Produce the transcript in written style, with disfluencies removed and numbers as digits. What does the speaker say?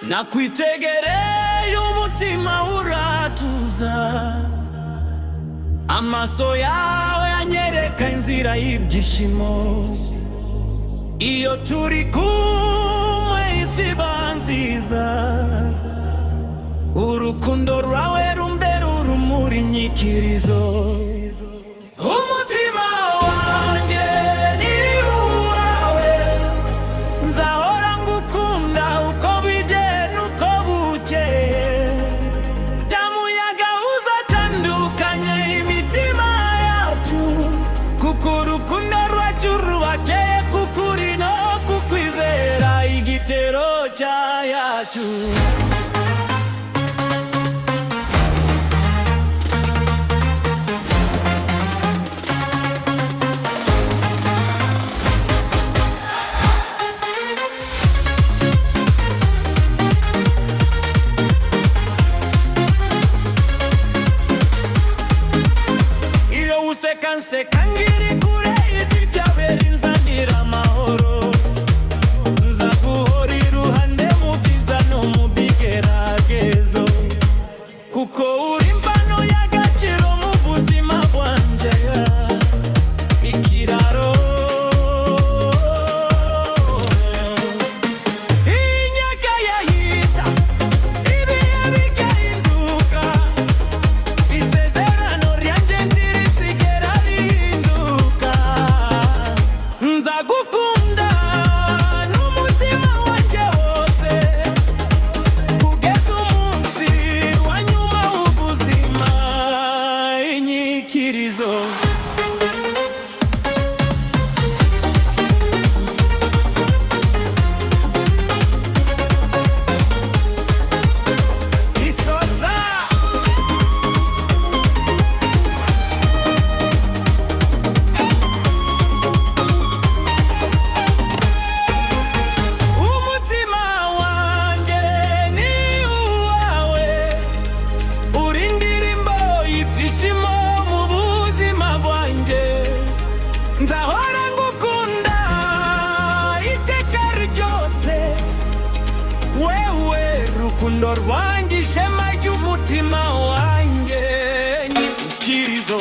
Nakwitegereye umutima uratuza, amaso yawe anyereka inzira y'ibyishimo. Iyo turi kumwe isi iba nziza, urukundo rwawe rumbera urumuri nyikirizo. Umutima wanjye ni uwawe, nzahora ngukunda uko bwije n'uko bukeye. Tamuyaga uzatandukanye imitima yacu, kuko urukundo rwacu rubakeye kukuri no kukwizera igitero cyacu. Nseka ngiri kure y'ibyabereye inzanira amahoro, nzaguhora iruhande mu byiza no mu bigeragezo, kuko uri impano y'agaciro mu buzima bwanjye. Ikiraro imyaka yahita, ibihe bigahinduka, isezerano ryanjye ntirizigera rihinduka. Nzagukunda n'umutima wanjye wose, kugeza umunsi wa nyuma w'ubuzima. Inyikirizo. Umutima wanjye ni uwawe, uri indirimbo y'ibyishimo mu buzima bwanjye. Nzahora ngukunda iteka ryose, wewe rukundo rwanjye, ishema ry'umutima wanjye. Nyikirizo.